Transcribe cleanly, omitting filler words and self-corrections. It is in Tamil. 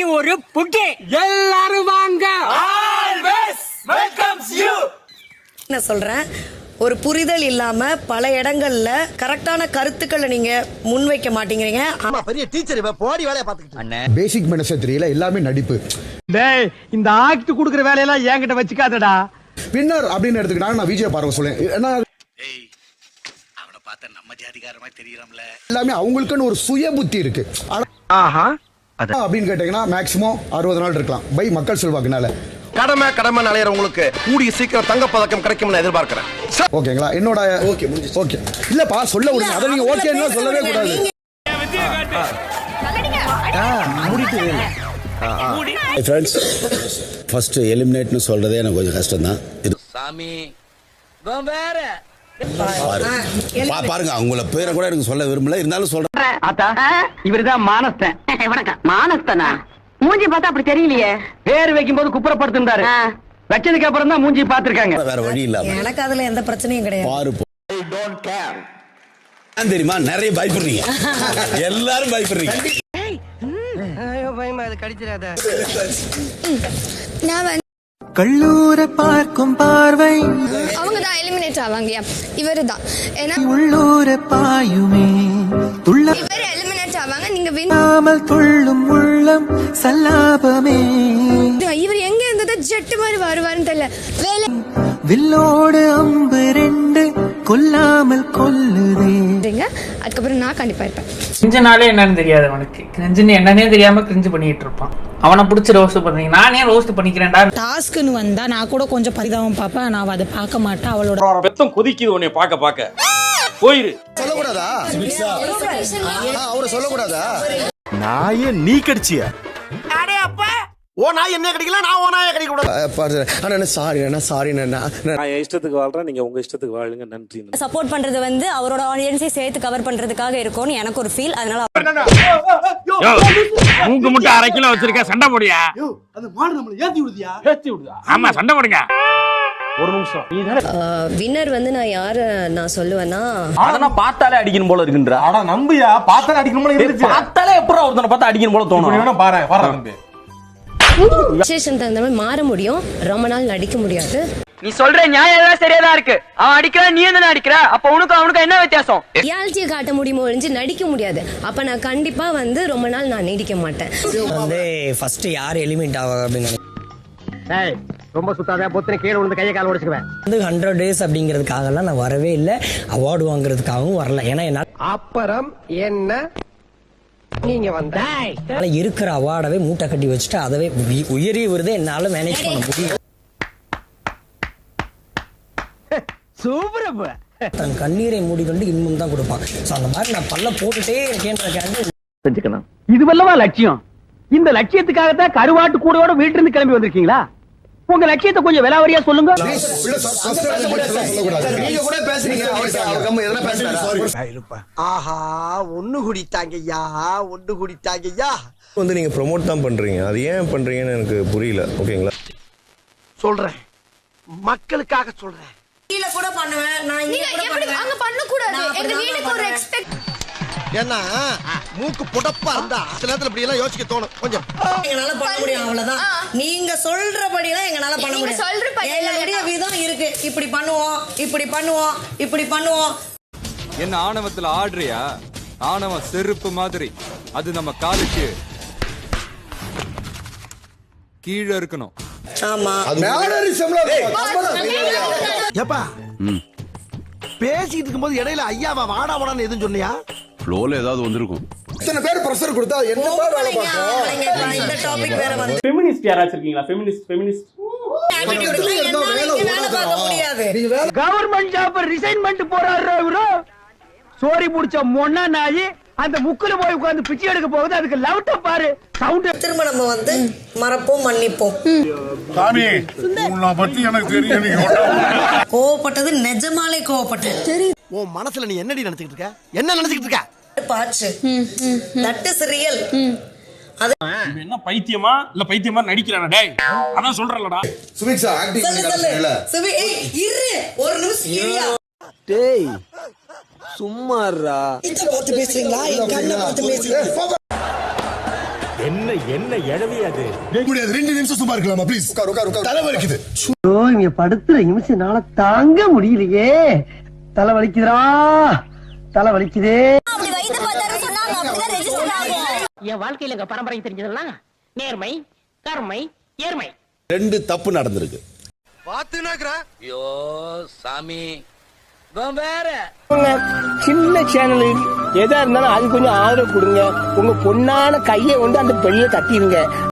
இன்னைக்கு ஒரு புட்டி எல்லாரும் வாங்க. Always welcomes you. நான் சொல்றேன், ஒரு புரிதல் இல்லாம பல இடங்கள்ல கரெக்டான கருத்துக்களை நீங்க முன்வைக்க மாட்டேங்கிறீங்க. பெரிய டீச்சர் போடி வேலையை பாத்துக்கிட்டு பேசிக் மெனசே தெரியல, எல்லாமே நடிப்பு. டேய், இந்த ஆக்ட் குடுக்குற வேலையெல்லாம் என்கிட்ட வச்சுக்காதடா. பின்னர் அப்படின்னு எடுத்துக்கிட்டாங்க. நான் விஜய பார்வை சொல்லேன், ஏன்னா அவனை பார்த்தா நம்ம ஜாதிகாரமா தெரியறோம்ல. எல்லாமே அவங்களுக்குன்னு ஒரு சுய புத்தி இருக்கு. அப்படின்னு கேட்டீங்கன்னா மேக்சிமம் 60 நாள் இருக்கலாம் பை மக்கள் செல்வாக்குனால. கடமை அலையறவங்களுக்கு கூடிய சீக்கிரம் தங்கப்பதக்கம் கிடைக்கும்னு எதிர்பார்க்கிறேன். ஓகேங்களா? என்னோட ஓகே இல்லப்பா சொல்ல விடுங்க. அதை நீங்க ஓகேன்னா சொல்லவே கூடாது. ஃப்ரெண்ட்ஸ், ஃபர்ஸ்ட் எலிமினேட்னு சொல்றதே எனக்கு கொஞ்சம் கஷ்டம் தான். சாமி பாருங்க, அவங்கள பேரை கூட எனக்கு சொல்ல விரும்பல, இருந்தாலும் சொல்றேன். இவருதான் மானஸ்தன். வணக்கம். மானஸ்தனா? மூஞ்சி பார்த்தா அப்படி தெரியலையே. பேர் வைக்கும் போது குப்புறப்படுத்திருந்தாரு, வச்சதுக்கு அப்புறம் தான் மூஞ்சி பாத்துருக்காங்க. வேற வழி இல்லாம எனக்கு அதுல எந்த பிரச்சனையும் கிடையாது. தெரியுமா, நிறைய பயப்படுறீங்க, எல்லாரும் பயப்படுறீங்க. கல்லூர பார்க்கும் பார்வை அவங்க தான் எலிமினேட் ஆவாங்க. இவரு தான் உள்ளூர பாயுமே இவர் எலிமினேட் ஆவாங்க. நீங்க துள்ளாமல் துள்ளும் உள்ளம் சல்லாபமே. இவர் எங்க இருந்தது ஜெட் மாதிரி வருவாருன்னு தெரியல. வேலை வில்லோடு அம்பு 2 கொல்லாமல் கொல்லுதே. அதுக்கப்புறம் நான் கண்டிப்பா இருப்பேன். கிரிஞ்சுனாலே என்னன்னு தெரியாது அவனுக்கு. கிரிஞ்சுன்னு என்னன்னே தெரியாம கிரிஞ்சு பண்ணிட்டு இருப்பான். அவனை பிடிச்சி ரோஸ்ட் பண்றீங்க. நானே ரோஸ்ட் பண்ணிக்கிறேன்டா. டாஸ்க்னு வந்தா நான் கூட கொஞ்சம் பரிதாபம் பார்ப்பேன். நான் அதை பார்க்க மாட்டேன். அவளோட பெத்தம் கொதிக்குது உன்னை பார்க்க போயிரு. சொல்லக்கூடாதா? அவரை சொல்லக்கூடாதா? நாயே நீ கடிச்சியா? ஓ நாய் என்ன கிடைக்கல, நான் ஓ நாயை கிடைக்க கூடாது. அண்ணா சாரி நான் என் இஷ்டத்துக்கு வாழ்றேன், நீங்க உங்க இஷ்டத்துக்கு வாழுங்க. நன்றி. சப்போர்ட் பண்றது வந்து அவரோட ஆடியன்ஸை சேர்த்து கவர் பண்றதுக்காக இருக்கும்னு எனக்கு ஒரு ஃபீல். அதனால மூக்கு முட்டை 1/2 கிலோ வச்சிருக்க, சண்டை போடியா? அந்த மாடு நம்மள ஏத்தி விடுதியா? ஆமா, சண்டை போடுங்க. ஒரு நிமிஷம். வின்னர் வந்து நான் யார நான் சொல்லுவேன்னா, அதெல்லாம் பார்த்தாலே அடிக்கணும் போல இருக்குன்ற. அட நம்பியா, பார்த்தாலே அடிக்கணும் போல இருந்துச்சு. பார்த்தாலே எப்பறம் ஒருத்தனை பார்த்தா அடிக்கணும் போல தோணும். பாரு நம்பி. சிச்சுவேஷன் தகுந்த மாதிரி மாற முடியும், ரொம்ப நாள் நடிக்க முடியாது. நீ சொல்ற நியாயம் எல்லாம் சரியாதான் இருக்கு. அவன் அடிக்கிறா, நீ என்ன அடிக்கிற? அப்ப உனக்கு என்ன வித்தியாசம்? ரியாலிட்டியை காட்ட முடியுமோ ஒழிஞ்சு நடிக்க முடியாது. அப்ப நான் கண்டிப்பா வந்து ரொம்ப நாள் நான் நீடிக்க மாட்டேன். வந்து ஃபர்ஸ்ட் யார் எலிமினேட் ஆவாங்க அப்படின்னு ரொம்ப சுத்தாத, பொத்தனை கீழே விழுந்து கையை கால உடைச்சுக்குவேன். வந்து 100 டேஸ் அப்படிங்கிறதுக்காகலாம் நான் வரவே இல்லை. அவார்டு வாங்குறதுக்காகவும் வரல. ஏன்னா என்னால அப்புறம் என்ன நீங்க வந்த இருக்கிற அவார்டவே மூட்டை கட்டி வச்சுட்டு அதவே உயரிய விருதை என்னால மேனேஜ் பண்ண முடியும். சூப்பர். தன் கண்ணீரை மூடிக்கொண்டு இன்பம் தான் கொடுப்பான். சோ அந்த மாதிரி நான் பல்ல போட்டுட்டே இருக்கேன். செஞ்சுக்கணும். இது வல்லவா லட்சியம்? இந்த லட்சியத்துக்காகத்தான் கருவாட்டு கூடையோட வீட்டுல இருந்து கிளம்பி வந்திருக்கீங்களா? உங்க லட்சியத்தை கொஞ்சம் விலாவரியா சொல்லுங்க. ஆஹா, ஒண்ணு குடித்தாங்கய்யா. வந்து நீங்க ப்ரோமோட் தான் பண்றீங்க, அது ஏன் பண்றீங்கன்னு எனக்கு புரியல. ஓகேங்களா? சொல்றேன், மக்களுக்காக சொல்றேன். கீழ கூட பண்ணுவேன் நான், இங்க கூட பண்ணுவேன். அங்க பண்ண கூடாது. எங்க வீட்டுக்கு ஒரு எக்ஸ்பெக்ட். ஏன்னா மூக்கு புடப்பா இருந்தா சில நேரத்துல இப்படி எல்லாம் யோசிக்க தோணும். கொஞ்சம் எங்களால பண்ண முடியும், அவ்வளவுதான். நீங்க சொல்றபடிலாம் எங்களால பண்ண முடியும். எங்களுடைய விதம் இருக்கு. இப்படி பண்ணுவோம். என்ன ஆணவத்துல ஆடுறியா? ஆணவம் செருப்பு மாதிரி, அது நம்ம காலுக்கு கீழே இருக்கணும். ஆமா, ஏப்பா பேசிட்டு இருக்கும்போது இடையில ஐயாவா வாடா வாடான்னு எதுவும் சொன்னியா? ஃப்ளோல ஏதாவது வந்திருக்கும். இத்தனை பேர் பிரஷர் கொடுத்தா என்னப்பா வேலை பார்க்கணும்? இந்த டாபிக் வேற வந்து ஃபெமினிஸ்ட் யாராச்சும் இருக்கீங்களா? ஃபெமினிஸ்ட் கவர்மெண்ட் ஜாப் ரிசைன்மென்ட் போறாரு இவரு. சோரி புடிச்ச மொன்னா நாயி அந்த முக்குல போய் உட்கார்ந்து பிச்சை எடுக்க போகுது. அதுக்கு லவுட்ட பாரு சவுண்ட். திரும்ப நம்ம வந்து மறப்போம், மன்னிப்போம். சாமி, உன்னை பத்தி எனக்கு தெரியும். கோவப்பட்டது நிஜமாலே கோவப்பட்டது. சரி, உன் மனசுல நீ என்னடி நினைச்சிட்டு இருக்க? என்ன நினைச்சிட்டு இருக்க? பாச்சு தட் இஸ் ரியல். அது என்ன பைத்தியமா இல்ல பைத்தியமா நடிக்கிறானே? டேய், அதான் சொல்றலடா. சுமிக்ஸா ஆக்டிங் பண்ணிட்டீங்கல. சுமி, ஏய் இரு, ஒரு நிமிஷம் இரியா. டேய் சும்மாறா. இத பார்த்து பேசுறீங்களா? என் கண்ணை பார்த்து பேசுறீங்க. என்ன எழவி அது? முடியாது 2 நிமிஷம் சும்மா இருக்கலாமா ப்ளீஸ்? தலை வலிக்குது. இங்க படுத்துற நிமிஷம்னால தாங்க முடியலையே. தலை வலிக்குதுடா, தலை வலிக்குதே. என் வாழ்க்கையில பரம்பரை தெரிஞ்சதெல்லாம் நேர்மை, கருமை, ஏர்மை. 2 தப்பு நடந்திருக்கு. ஐயோ சாமி, வேற சின்ன சேனல் எதா இருந்தாலும் அது கொஞ்சம் ஆதரவு கொடுங்க. உங்க பொண்ணான கையை கொண்டு அந்த பெண்ணில தட்டிடுங்க.